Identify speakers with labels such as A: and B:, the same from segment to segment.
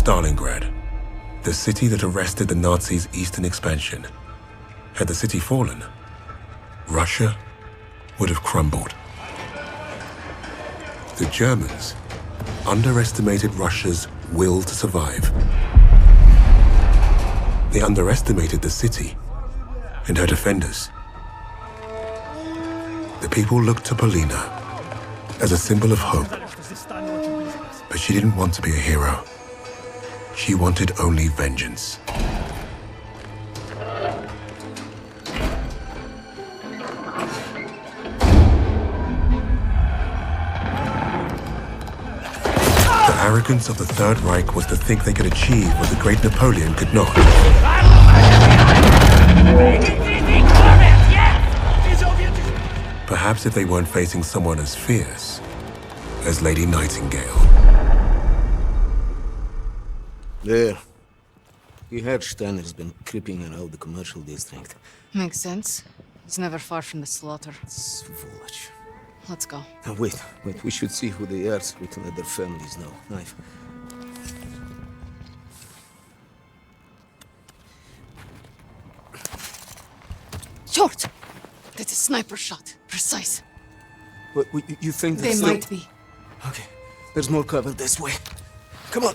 A: Stalingrad, the city that arrested the Nazis' eastern expansion. Had the city fallen, Russia would have crumbled. The Germans underestimated Russia's will to survive. They underestimated the city and her defenders. The people looked to Polina as a symbol of hope. But she didn't want to be a hero. She wanted only vengeance. The arrogance of the Third Reich was to think they could achieve what the great Napoleon could not. Perhaps if they weren't facing someone as fierce as Lady Nightingale.
B: There. You heard Steiner's been creeping around the commercial district.
C: Makes sense. He's never far from the slaughter.
B: Svoloch.
C: Let's go.
B: Now wait. We should see who they are so we can let their families know. Knife.
C: Short! That's a sniper shot. Precise.
B: But you think
C: They
B: that's
C: might be.
B: Okay. There's more cover this way. Come on.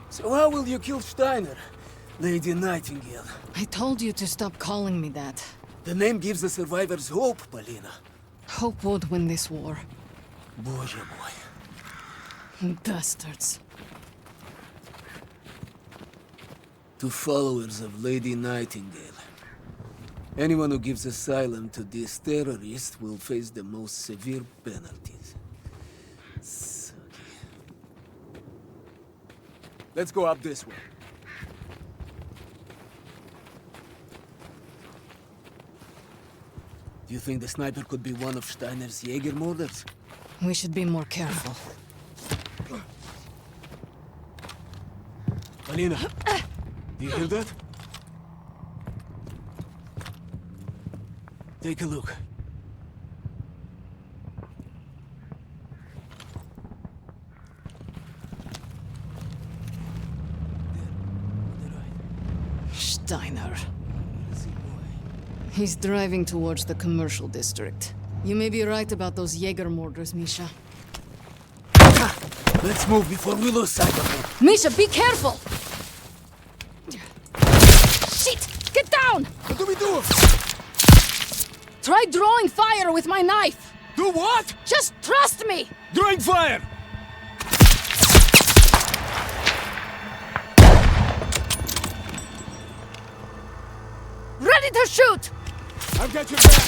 B: So how will you kill Steiner, Lady Nightingale?
C: I told you to stop calling me that.
B: The name gives the survivors hope, Polina.
C: Hope would win this war.
B: Боже мой.
C: Bastards.
B: To followers of Lady Nightingale. Anyone who gives asylum to this terrorist will face the most severe penalties. Let's go up this way. Do you think the sniper could be one of Steiner's Jaeger murders?
C: We should be more careful.
B: Polina, do you hear that? Take a look.
C: Steiner. He's driving towards the commercial district. You may be right about those Jaeger murders, Misha.
B: Let's move before we lose sight of him.
C: Misha, be careful! Shit! Get down!
B: What do we do?
C: Try drawing fire with my knife!
B: Do what?
C: Just trust me!
B: Drawing fire!
C: Ready to shoot!
B: I've got your back!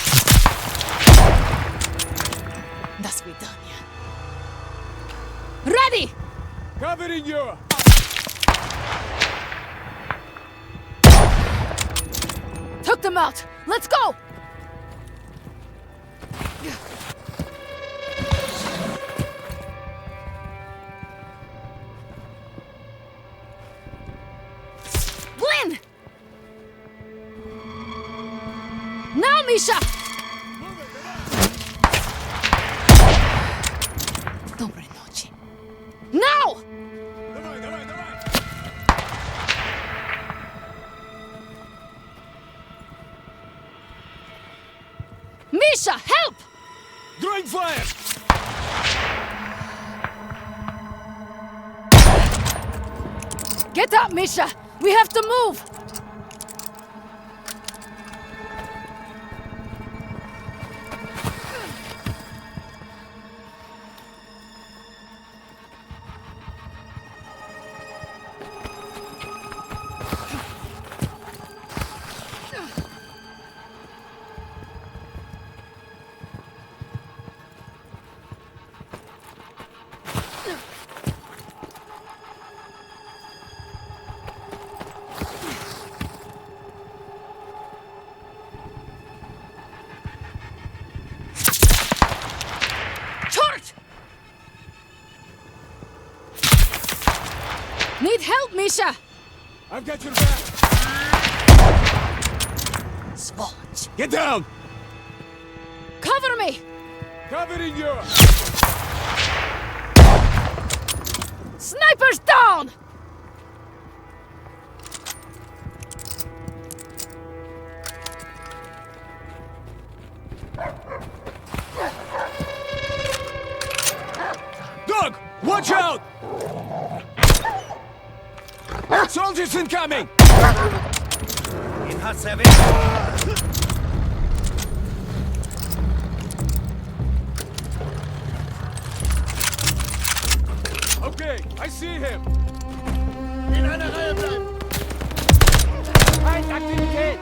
C: That's we done, yeah? Ready!
B: Covering you!
C: Took them out! Let's go! Blin! Now, Misha! Доброй ночи. Now!
B: Давай, давай, давай!
C: Misha, help!
B: Drawing fire!
C: Get up, Misha! We have to move! Need help, Misha!
B: I've got your back!
C: Сволочь!
B: Get down!
C: Cover me!
B: Covering you!
C: Snipers down!
B: Dog! Watch out! Soldiers incoming!
D: In hat service.
B: Okay, I see him.
D: In einer Reihe bleiben.
B: Feindaktivität!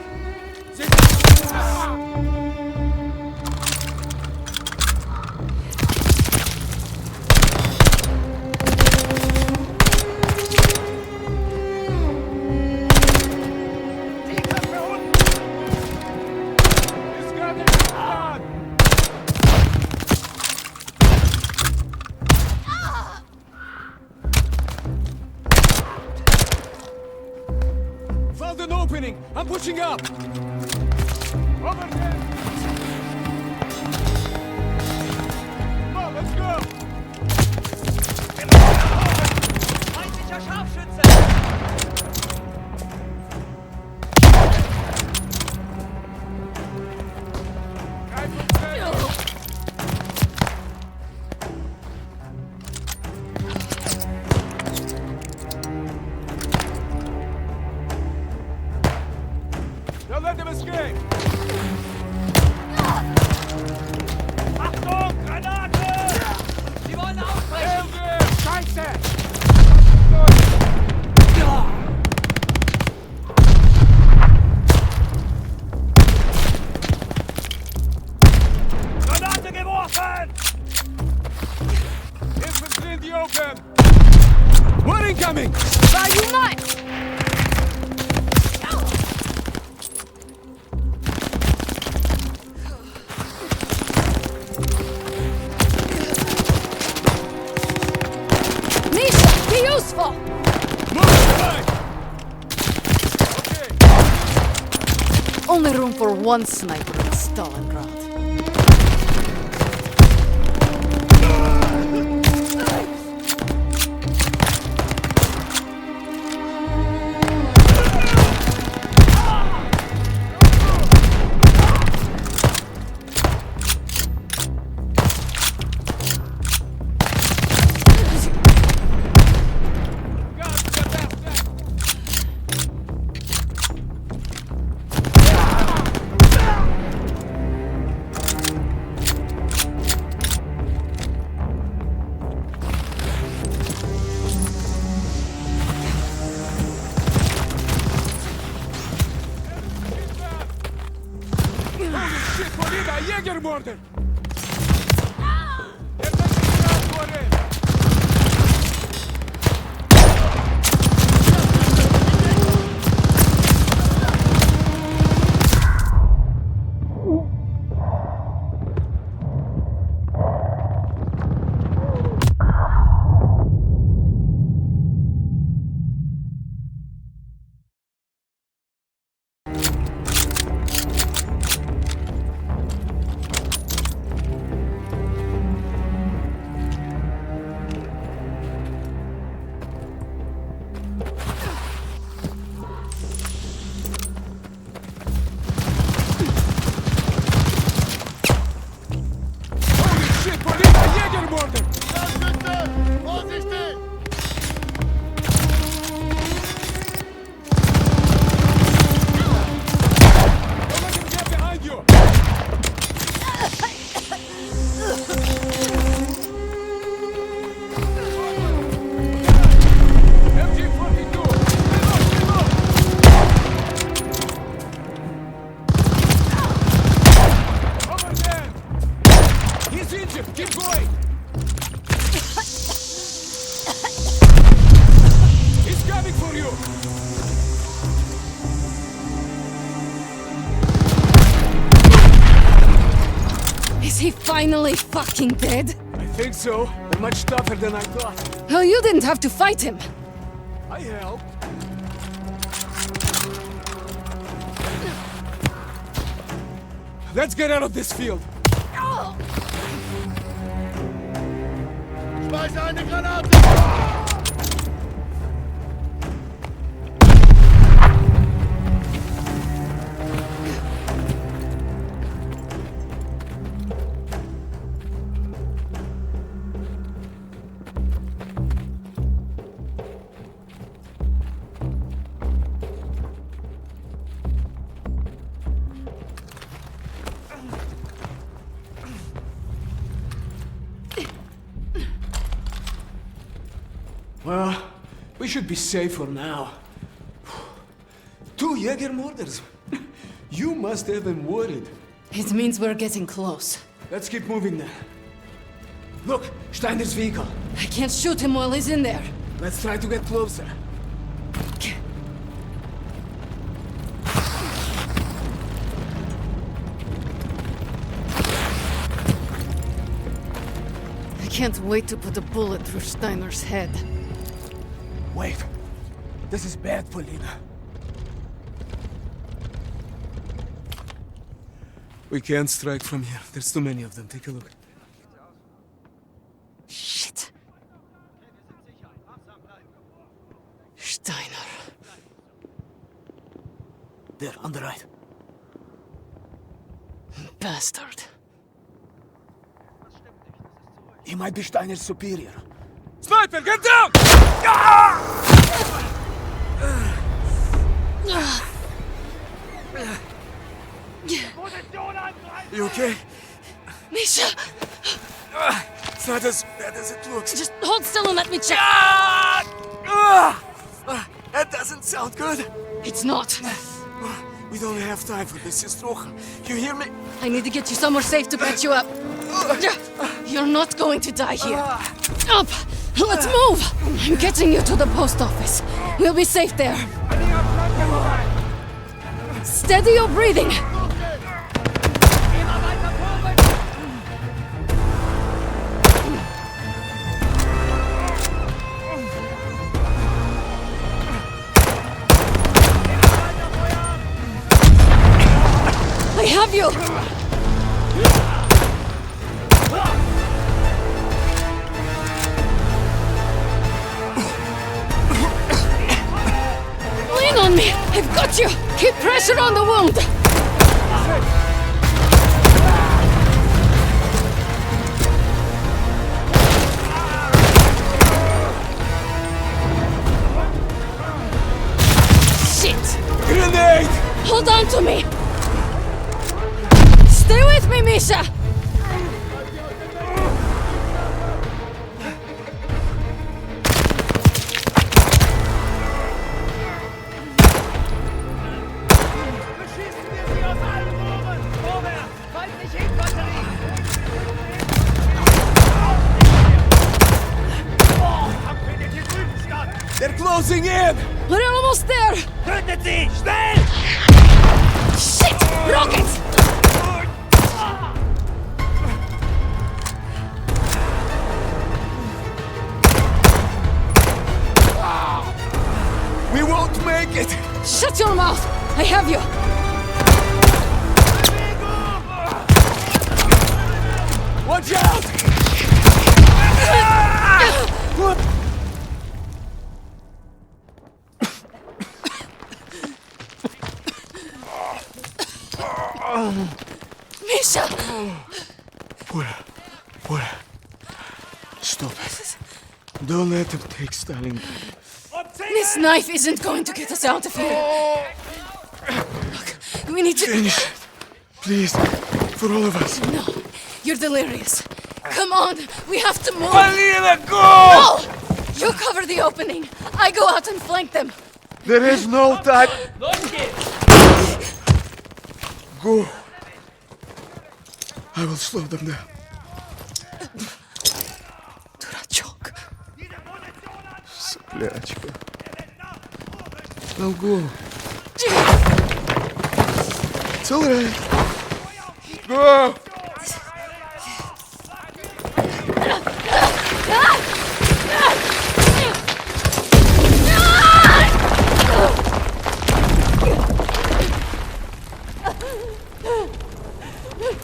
B: Found an opening! I'm pushing up! Over there! Come on, let's go!
D: Feindlicher Scharfschütze!
B: Kein Problem! Don't let them escape!
D: Achtung, Granate! Sie wollen aufbrechen!
B: Hilfe! Scheiße!
D: Granate geworfen!
B: Infantry in the open! One incoming!
C: Unite! Misha, be useful!
B: Move! Right! Okay!
C: Only room for one sniper in Stalingrad.
B: Guys, get back there! Holy shit, Polina, Jägermorder! Holy shit, Polina, Jägermorder!
D: Scharfschütze! Vorsichtig!
B: Don't let him get behind you! MG-42! Reload! Over there! He's injured! Keep going! He's coming for you!
C: Is he finally fucking dead?
B: I think so. They're much tougher than I thought.
C: Hell, you didn't have to fight him.
B: I helped. Let's get out of this field.
D: Schmeiße eine Granate!
B: Well, we should be safe for now. 2 Jaeger murders. You must have been worried.
C: It means we're getting close.
B: Let's keep moving then. Look, Steiner's vehicle.
C: I can't shoot him while he's in there.
B: Let's try to get closer.
C: I can't wait to put a bullet through Steiner's head.
B: Wait. This is bad, Polina. We can't strike from here. There's too many of them. Take a look.
C: Shit. Steiner.
B: There, on the right.
C: Bastard.
B: He might be Steiner's superior. Sniper, get down! You okay?
C: Misha!
B: It's not as bad as it looks.
C: Just hold still and let me check.
B: That doesn't sound good.
C: It's not.
B: We don't have time for this, Sistrocha. You hear me?
C: I need to get you somewhere safe to patch you up. You're not going to die here. Up! Let's move! I'm getting you to the post office. We'll be safe there. Steady your breathing.
D: Immer weiter vorrücken!
C: I have you! Lean on me! I've got you! Keep pressure on the wound! Shit!
B: Grenade!
C: Hold on to me! Stay with me, Misha!
D: Beschießen wir sie aus allen Rohren! Vorwärts! Feindliche Infanterie! Kampf findet hier drüben statt!
B: They're closing in!
C: We're almost there!
D: Tötet sie! Schnell!
C: Shit! Rockets!
B: We won't make it!
C: Shut your mouth! I have you!
B: Watch out!
C: Misha!
B: Fuera. Stop it. Don't let them take Stalin.
C: This knife isn't going to get us out of here. Look, we need to...
B: Finish it. Please. For all of us.
C: No, you're delirious. Come on, we have to move.
B: Polina, go!
C: No! You cover the opening. I go out and flank them.
B: There is no time.
D: Los geht's!
B: Go. I will slow them down.
C: Durачок.
B: Соплячка. Now go. It's all right. Go!